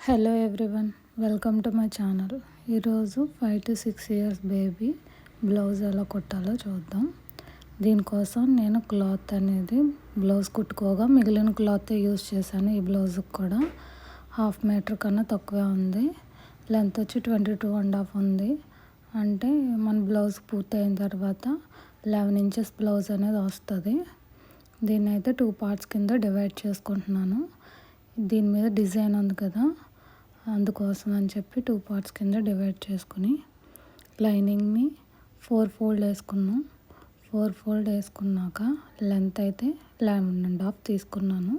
Hello everyone, welcome to my channel. ఈరోజు 5 to 6 years baby blouse ఎలా కుట్టాలో చూద్దాం. దీనికోసం నేను క్లాత్ అనేది బ్లౌజ్ కుట్టుకోగా మిగిలిన క్లాత్ యూజ్ చేశాను. ఈ బ్లౌజ్కి కూడా 1/2 మీటర్ కన్నా తక్కువే ఉంది. లెంత్ వచ్చి 22.5 ఉంది. అంటే మన బ్లౌజ్ పూర్తయిన తర్వాత 11 inches బ్లౌజ్ అనేది వస్తుంది. దీన్ని అయితే 2 parts కింద డివైడ్ చేసుకుంటున్నాను. దీని మీద డిజైన్ ఉంది కదా, అందుకోసం అని చెప్పి 2 parts కింద డివైడ్ చేసుకుని లైనింగ్ని 4 fold వేసుకున్నాం. 4 fold వేసుకున్నాక లెంత్ అయితే 11.5 తీసుకున్నాను.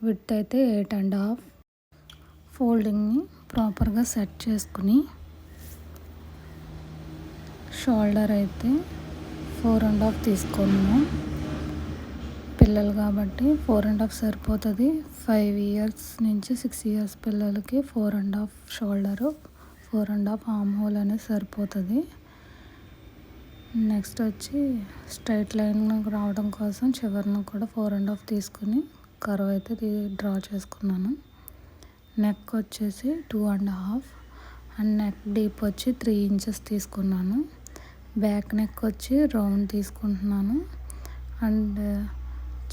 విడ్త్ అయితే 8.5. ఫోల్డింగ్ని ప్రాపర్గా సెట్ చేసుకుని షోల్డర్ అయితే 4.5 తీసుకున్నాం. పిల్లలు కాబట్టి 4.5 సరిపోతుంది. 5 years నుంచి 6 years పిల్లలకి 4.5 షోల్డరు, 4.5 ఆర్మ్ హోల్ అనేది సరిపోతుంది. నెక్స్ట్ వచ్చి స్ట్రైట్ లైన్ రావడం కోసం చివరిన కూడా 4.5 తీసుకుని కర్వ్ అయితే డ్రా చేసుకున్నాను. నెక్ వచ్చేసి 2.5 అండ్ నెక్ డీప్ వచ్చి 3 inches తీసుకున్నాను. బ్యాక్ నెక్ వచ్చి రౌండ్ తీసుకుంటున్నాను. అండ్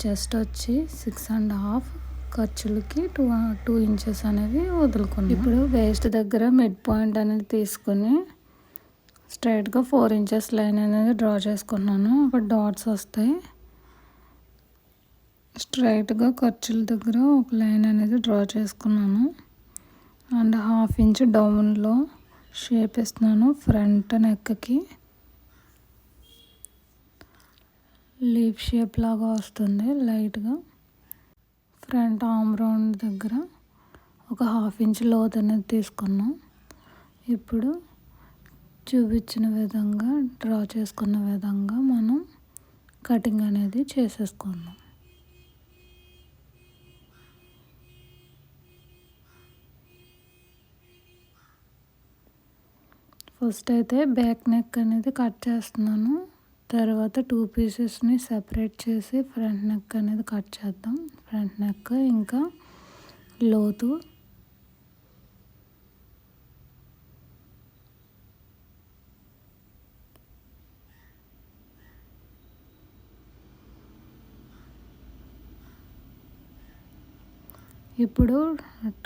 చెస్ట్ వచ్చి 6.5, ఖర్చులకి 2 inches అనేవి వదులుకున్నాను. ఇప్పుడు వేస్ట్ దగ్గర మిడ్ పాయింట్ అనేది తీసుకుని స్ట్రైట్గా 4 inches లైన్ అనేది డ్రా చేసుకున్నాను. అక్కడ డాట్స్ వస్తాయి. స్ట్రైట్గా ఖర్చుల దగ్గర ఒక లైన్ అనేది డ్రా చేసుకున్నాను. అండ్ 1/2 inch డౌన్లో షేప్ ఇస్తున్నాను. ఫ్రంట్ నెక్కి లీఫ్ షేప్ లాగా వస్తుంది. లైట్గా ఫ్రంట్ ఆర్మ్ రౌండ్ దగ్గర ఒక 1/2 inch లోత్ అనేది తీసుకున్నాం. ఇప్పుడు చూపించిన విధంగా డ్రా చేసుకున్న విధంగా మనం కటింగ్ అనేది చేసేసుకుందాం. ఫస్ట్ అయితే బ్యాక్ నెక్ అనేది కట్ చేస్తున్నాను. తర్వాత 2 పీసెస్ని సెపరేట్ చేసి ఫ్రంట్ నెక్ అనేది కట్ చేద్దాం. ఫ్రంట్ నెక్ ఇంకా లోతు ఇప్పుడు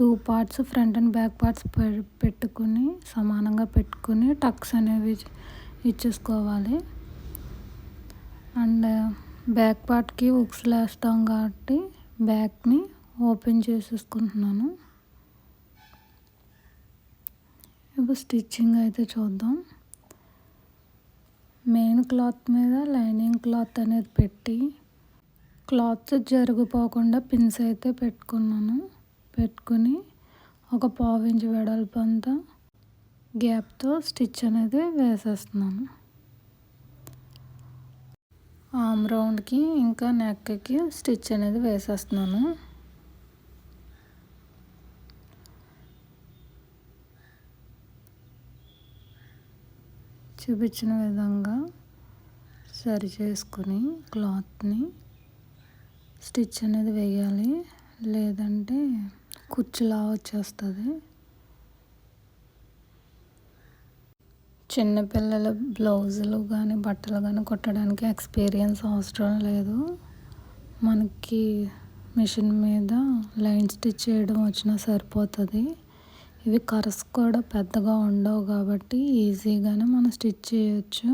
2 parts front and back parts పెట్టుకుని సమానంగా పెట్టుకుని టక్స్ అనేవి ఇచ్చేసుకోవాలి. అండ్ బ్యాక్ పార్ట్కి ఉక్స్లు వేస్తాం కాబట్టి బ్యాక్ని ఓపెన్ చేసేసుకుంటున్నాను. ఇప్పుడు స్టిచ్చింగ్ అయితే చూద్దాం. మెయిన్ క్లాత్ మీద లైనింగ్ క్లాత్ అనేది పెట్టి క్లాత్ జరిగిపోకుండా పిన్స్ అయితే పెట్టుకున్నాను. పెట్టుకుని ఒక 1/2 inch వెడల్పు అంతా గ్యాప్తో స్టిచ్ అనేది వేసేస్తున్నాను. ఆర్మ్ రౌండ్కి ఇంకా నెక్కి స్టిచ్ అనేది వేసేస్తున్నాను. చూపించిన విధంగా సరి చేసుకుని క్లాత్ని స్టిచ్ అనేది వేయాలి, లేదంటే కుచ్చులా వచ్చేస్తుంది. చిన్నపిల్లల బ్లౌజులు కానీ బట్టలు కానీ కుట్టడానికి ఎక్స్పీరియన్స్ అవసరం లేదు. మనకి మిషన్ మీద లైన్ స్టిచ్ చేయడం వచ్చినా సరిపోతుంది. ఇవి కర్స్ కూడా పెద్దగా ఉండవు కాబట్టి ఈజీగానే మనం స్టిచ్ చేయొచ్చు.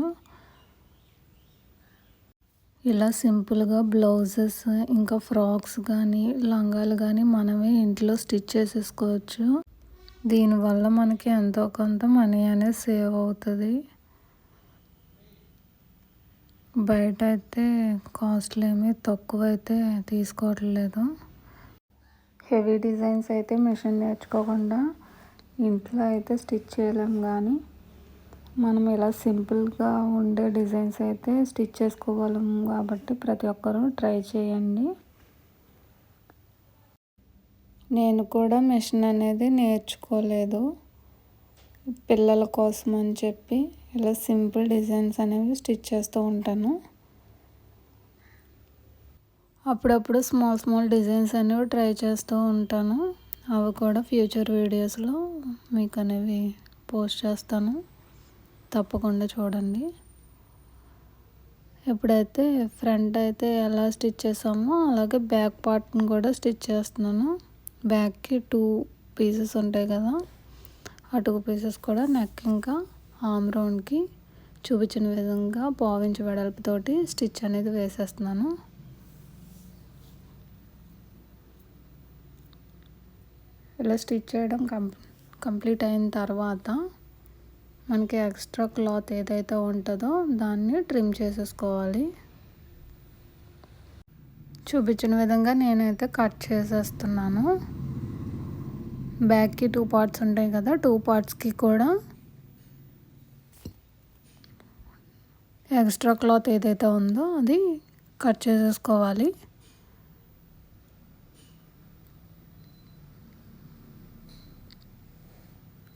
ఇలా సింపుల్గా బ్లౌజెస్ ఇంకా ఫ్రాక్స్ కానీ లంగాలు కానీ మనమే ఇంట్లో స్టిచ్ చేసేసుకోవచ్చు. దీనివల్ల మనకి ఎంతో కొంత మనీ అనేది సేవ్ అవుతుంది. బయట అయితే కాస్ట్లు ఏమీ తక్కువ అయితే తీసుకోవట్లేదు. హెవీ డిజైన్స్ అయితే మిషన్ నేర్చుకోకుండా ఇంట్లో అయితే స్టిచ్ చేయలేం, కానీ మనం ఇలా సింపుల్గా ఉండే డిజైన్స్ అయితే స్టిచ్ చేసుకోగలం. కాబట్టి ప్రతి ఒక్కరూ ట్రై చేయండి. నేను కూడా మిషన్ అనేది నేర్చుకోలేదు. పిల్లల కోసం అని చెప్పి ఇలా సింపుల్ డిజైన్స్ అనేవి స్టిచ్ చేస్తూ ఉంటాను. అప్పుడప్పుడు స్మాల్ డిజైన్స్ అనేవి ట్రై చేస్తూ ఉంటాను. అవి కూడా ఫ్యూచర్ వీడియోస్లో మీకు అనేవి పోస్ట్ చేస్తాను, తప్పకుండా చూడండి. ఇప్పుడైతే ఫ్రంట్ అయితే ఎలా స్టిచ్ చేసామో అలాగే బ్యాక్ పార్ట్ని కూడా స్టిచ్ చేస్తున్నాను. బ్యాక్కి 2 పీసెస్ ఉంటాయి కదా, ఆ 2 పీసెస్ కూడా నెక్ ఇంకా ఆర్మ్ రౌండ్కి చూపించిన విధంగా పావించి వెడల్పుతోటి స్టిచ్ అనేది వేసేస్తున్నాను. ఇలా స్టిచ్ చేయడం కంప్లీట్ అయిన తర్వాత మనకి ఎక్స్ట్రా క్లాత్ ఏదైతే ఉంటుందో దాన్ని ట్రిమ్ చేసేసుకోవాలి. చూపించిన విధంగా నేనైతే కట్ చేసేస్తున్నాను. బ్యాక్కి 2 పార్ట్స్ ఉంటాయి కదా, 2 పార్ట్స్కి కూడా ఎక్స్ట్రా క్లాత్ ఏదైతే ఉందో అది కట్ చేసేసుకోవాలి.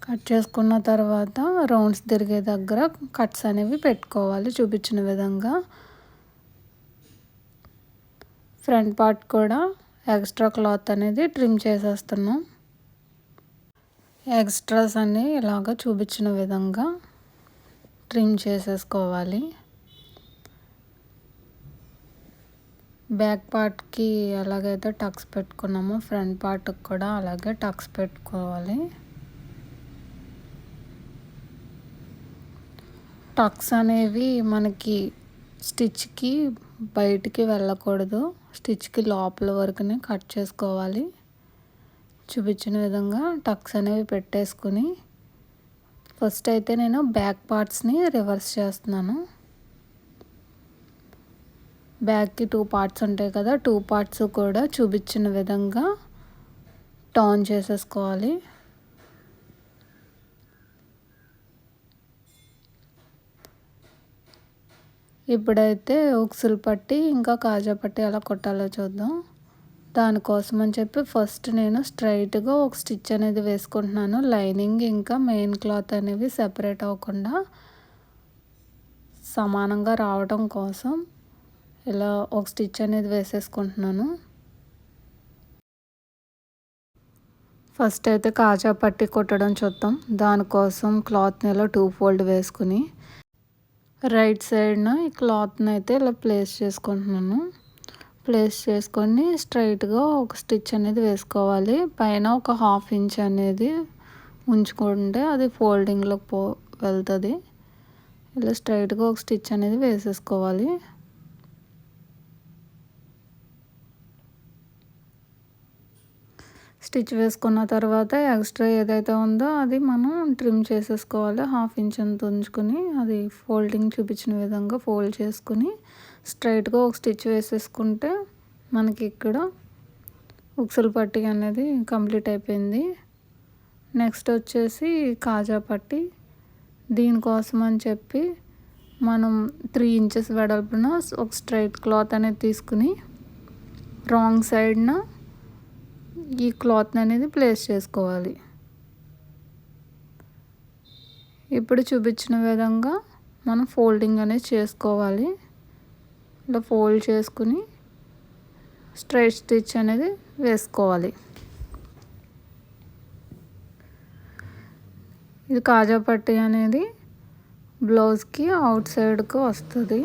కట్ చేసుకున్న తర్వాత రౌండ్స్ తిరిగే దగ్గర కట్స్ అనేవి పెట్టుకోవాలి చూపించిన విధంగా. ఫ్రంట్ పార్ట్ కూడా ఎక్స్ట్రా క్లాత్ అనేది ట్రిమ్ చేసేస్తున్నాం. ఎక్స్ట్రాస్ అన్నీ ఇలాగ చూపించిన విధంగా ట్రిమ్ చేసేసుకోవాలి. బ్యాక్ పార్ట్కి ఎలాగైతే టక్స్ పెట్టుకున్నామో ఫ్రంట్ పార్ట్కి కూడా అలాగే టక్స్ పెట్టుకోవాలి. టక్స్ అనేవి మనకి స్టిచ్కి బయటికి వెళ్ళకూడదు, స్టిచ్కి లోపల వరకునే కట్ చేసుకోవాలి. చూపించిన విధంగా టక్స్ అనేవి పెట్టేసుకుని ఫస్ట్ అయితే నేను బ్యాక్ పార్ట్స్ని రివర్స్ చేస్తున్నాను. బ్యాక్కి 2 పార్ట్స్ ఉంటాయి కదా, 2 పార్ట్స్ కూడా చూపించిన విధంగా టర్న్ చేసేసుకోవాలి. ఇప్పుడైతే ఉక్సులు పట్టి ఇంకా కాజా పట్టి ఎలా కొట్టాలో చూద్దాం. దానికోసం అని చెప్పి ఫస్ట్ నేను స్ట్రైట్గా ఒక స్టిచ్ అనేది వేసుకుంటున్నాను. లైనింగ్ ఇంకా మెయిన్ క్లాత్ అనేవి సెపరేట్ అవ్వకుండా సమానంగా రావడం కోసం ఇలా ఒక స్టిచ్ అనేది వేసేసుకుంటున్నాను. ఫస్ట్ అయితే కాజా పట్టి కొట్టడం చూద్దాం. దానికోసం క్లాత్ని ఇలా 2 ఫోల్డ్ వేసుకుని రైట్ సైడ్న ఈ క్లాత్ని అయితే ఇలా ప్లేస్ చేసుకుంటున్నాను. ప్లేస్ చేసుకొని స్ట్రైట్గా ఒక స్టిచ్ అనేది వేసుకోవాలి. పైన ఒక 1/2 ఇంచ్ అనేది ఉంచుకుంటే అది ఫోల్డింగ్లోకి వెళ్తుంది. ఇలా స్ట్రైట్గా ఒక స్టిచ్ అనేది వేసేసుకోవాలి. స్టిచ్ వేసుకున్న తర్వాత ఎక్స్ట్రా ఏదైతే ఉందో అది మనం ట్రిమ్ చేసేసుకోవాలి. 1/2 ఇంచ్ అంత ఉంచుకొని అది ఫోల్డింగ్ చూపించిన విధంగా ఫోల్డ్ చేసుకుని స్ట్రైట్గా ఒక స్టిచ్ వేసేసుకుంటే మనకి ఇక్కడ ఉక్సులు పట్టి అనేది కంప్లీట్ అయిపోయింది. నెక్స్ట్ వచ్చేసి కాజా పట్టి. దీనికోసం అని చెప్పి మనం 3 ఇంచెస్ వెడల్పున ఒక స్ట్రైట్ క్లాత్ అనేది తీసుకుని రాంగ్ సైడ్న ఈ క్లాత్ని అనేది ప్లేస్ చేసుకోవాలి. ఇప్పుడు చూపించిన విధంగా మనం ఫోల్డింగ్ అనేది చేసుకోవాలి. ఇలా ఫోల్డ్ చేసుకుని స్ట్రైట్ స్టిచ్ అనేది వేసుకోవాలి. ఇది కాజా పట్టి అనేది బ్లౌజ్కి అవుట్ సైడ్కి వస్తుంది.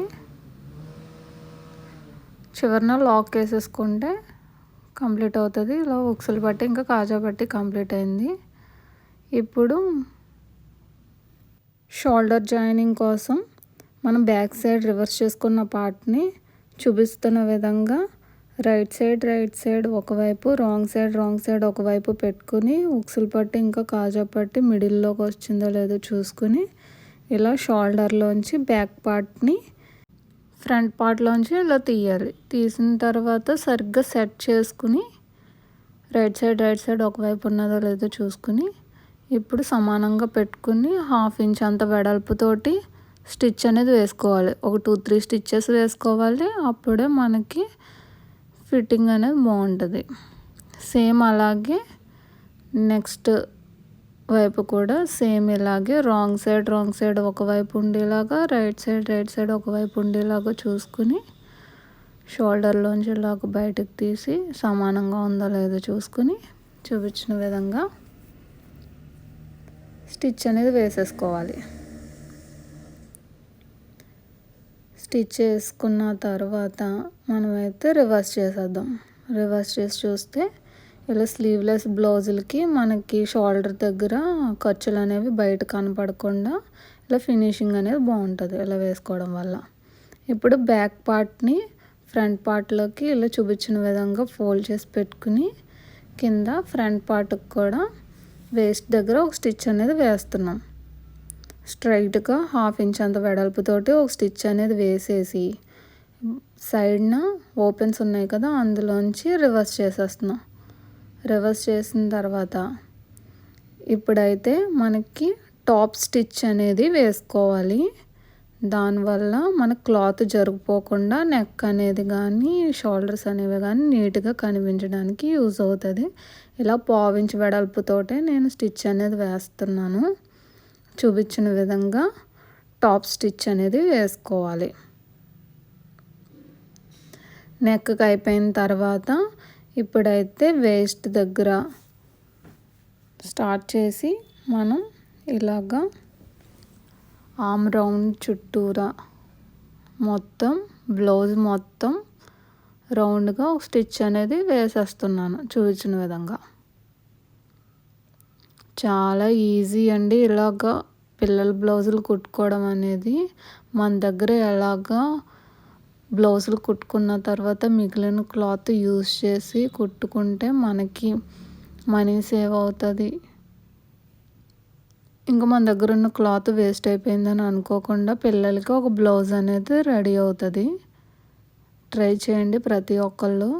చివరిన లాక్ వేసేసుకుంటే కంప్లీట్ అవుతుంది. ఇలా ఉక్సులు పట్టి ఇంకా కాజా పట్టి కంప్లీట్ అయింది. ఇప్పుడు షోల్డర్ జాయినింగ్ కోసం మనం బ్యాక్ సైడ్ రివర్స్ చేసుకున్న పార్ట్ని చూపిస్తున్న విధంగా రైట్ సైడ్ ఒకవైపు, రాంగ్ సైడ్ ఒకవైపు పెట్టుకుని ఉక్సులు పట్టి ఇంకా కాజా పట్టి మిడిల్లోకి వచ్చిందో లేదో చూసుకుని ఇలా షోల్డర్లోంచి బ్యాక్ పార్ట్ని ఫ్రంట్ పార్ట్లోంచి ఇలా తీయాలి. తీసిన తర్వాత సరిగ్గా సెట్ చేసుకుని రైట్ సైడ్ ఒకవైపు ఉన్నదో లేదో చూసుకుని ఇప్పుడు సమానంగా పెట్టుకుని 1/2 ఇంచ్ అంత వెడల్పుతోటి స్టిచ్ అనేది వేసుకోవాలి. ఒక 2-3 స్టిచ్చెస్ వేసుకోవాలి. అప్పుడే మనకి ఫిట్టింగ్ అనేది బాగుంటుంది. సేమ్ అలాగే నెక్స్ట్ వైపు కూడా సేమ్ ఇలాగే రాంగ్ సైడ్ ఒకవైపు ఉండేలాగా రైట్ సైడ్ ఒకవైపు ఉండేలాగా చూసుకుని షోల్డర్లోంచి ఇలాగ బయటకు తీసి సమానంగా ఉందో లేదో చూసుకుని చూపించిన విధంగా స్టిచ్ అనేది వేసేసుకోవాలి. స్టిచ్ వేసుకున్న తర్వాత మనమైతే రివర్స్ చేసేద్దాం. రివర్స్ చేసి చూస్తే ఇలా స్లీవ్లెస్ బ్లౌజులకి మనకి షోల్డర్ దగ్గర ఖర్చులు అనేవి బయట కనపడకుండా ఇలా ఫినిషింగ్ అనేది బాగుంటుంది ఇలా వేసుకోవడం వల్ల. ఇప్పుడు బ్యాక్ పార్ట్ని ఫ్రంట్ పార్ట్లోకి ఇలా చూపించిన విధంగా ఫోల్డ్ చేసి పెట్టుకుని కింద ఫ్రంట్ పార్ట్కి కూడా వేస్ట్ దగ్గర ఒక స్టిచ్ అనేది వేస్తున్నాం. స్ట్రైట్గా 1/2 ఇంచ్ అంత వెడల్పుతోటి ఒక స్టిచ్ అనేది వేసేసి సైడ్న ఓపెన్స్ ఉన్నాయి కదా అందులోంచి రివర్స్ చేసేస్తున్నాం. రివర్స్ చేసిన తర్వాత ఇప్పుడైతే మనకి టాప్ స్టిచ్ అనేది వేసుకోవాలి. దానివల్ల మన క్లాత్ జరిగిపోకుండా నెక్ అనేది కానీ షోల్డర్స్ అనేవి కానీ నీట్గా కనిపించడానికి యూజ్ అవుతుంది. ఇలా 1/4 ఇంచ్ వెడల్పుతోటే నేను స్టిచ్ అనేది వేస్తున్నాను. చూపించిన విధంగా టాప్ స్టిచ్ అనేది వేసుకోవాలి. నెక్కి అయిపోయిన తర్వాత ఇప్పుడైతే వేస్ట్ దగ్గర స్టార్ట్ చేసి మనం ఇలాగా ఆర్మ్ రౌండ్ చుట్టూరా మొత్తం బ్లౌజ్ మొత్తం రౌండ్గా ఒక స్టిచ్ అనేది వేసేస్తున్నాను చూపించిన విధంగా. చాలా ఈజీ అండి ఇలాగా పిల్లల బ్లౌజులు కుట్టుకోవడం అనేది. మన దగ్గర ఎలాగా బ్లౌజులు కుట్టుకున్న తర్వాత మిగిలిన క్లాత్ యూస్ చేసి కుట్టుకుంటే మనకి మనీ సేవ్ అవుతుంది. ఇంకా మన దగ్గర ఉన్న క్లాత్ వేస్ట్ అయిపోయిందని అనుకోకుండా పిల్లలకి ఒక బ్లౌజ్ అనేది రెడీ అవుతుంది. ట్రై చేయండి ప్రతి ఒక్కళ్ళు.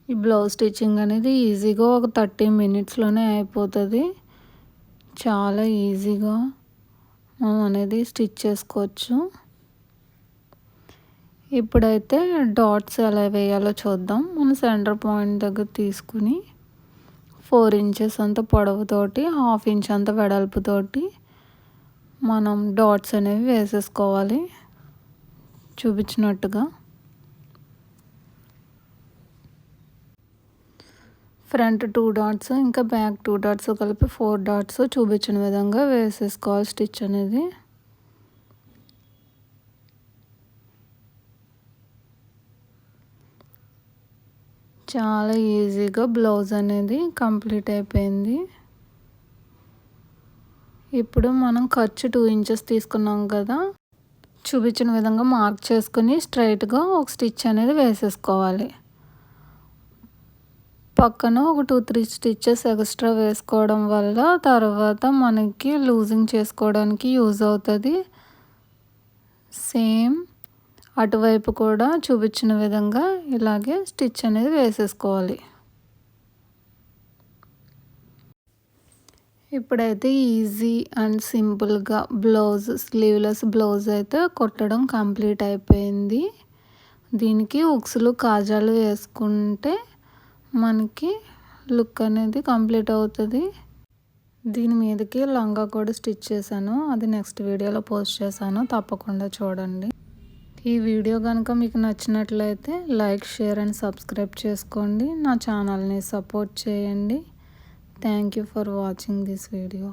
ఈ బ్లౌజ్ స్టిచ్చింగ్ అనేది ఈజీగా ఒక 30 మినిట్స్లోనే అయిపోతుంది. చాలా ఈజీగా మనం అనేది స్టిచ్ చేసుకోవచ్చు. ఇప్పుడైతే డాట్స్ ఎలా వేయాలో చూద్దాం. మనం సెంటర్ పాయింట్ దగ్గర తీసుకుని 4 ఇంచెస్ అంత పొడవుతోటి 1/2 ఇంచ్ అంత వెడల్పుతోటి మనం డాట్స్ అనేవి వేసేసుకోవాలి చూపించినట్టుగా. ఫ్రంట్ 2 డాట్స్ ఇంకా బ్యాక్ 2 డాట్స్ కలిపి 4 డాట్స్ చూపించిన విధంగా వేసేసుకోవాలి స్టిచ్ అనేది. చాలా ఈజీగా బ్లౌజ్ అనేది కంప్లీట్ అయిపోయింది. ఇప్పుడు మనం ఖర్చు 2 ఇంచెస్ తీసుకున్నాం కదా, చూపించిన విధంగా మార్క్ చేసుకుని స్ట్రైట్గా ఒక స్టిచ్ అనేది వేసేసుకోవాలి. పక్కన ఒక 2-3 స్టిచెస్ ఎక్స్ట్రా వేసుకోవడం వల్ల తర్వాత మనకి లూజింగ్ చేసుకోవడానికి యూజ్ అవుతుంది. సేమ్ అటువైపు కూడా చూపించిన విధంగా ఇలాగే స్టిచ్ అనేది వేసేసుకోవాలి. ఇప్పుడైతే ఈజీ అండ్ సింపుల్గా బ్లౌజ్ స్లీవ్లెస్ బ్లౌజ్ అయితే కుట్టడం కంప్లీట్ అయిపోయింది. దీనికి ఉక్సులు కాజాలు వేసుకుంటే మనకి లుక్ అనేది కంప్లీట్ అవుతుంది. దీని మీదకి లంగా కూడా స్టిచ్ చేశాను. అది నెక్స్ట్ వీడియోలో పోస్ట్ చేశాను, తప్పకుండా చూడండి. ఈ వీడియో కనుక మీకు నచ్చినట్లయితే లైక్, షేర్ అండ్ సబ్స్క్రైబ్ చేసుకోండి. నా ఛానల్ని సపోర్ట్ చేయండి. Thank you for watching this video.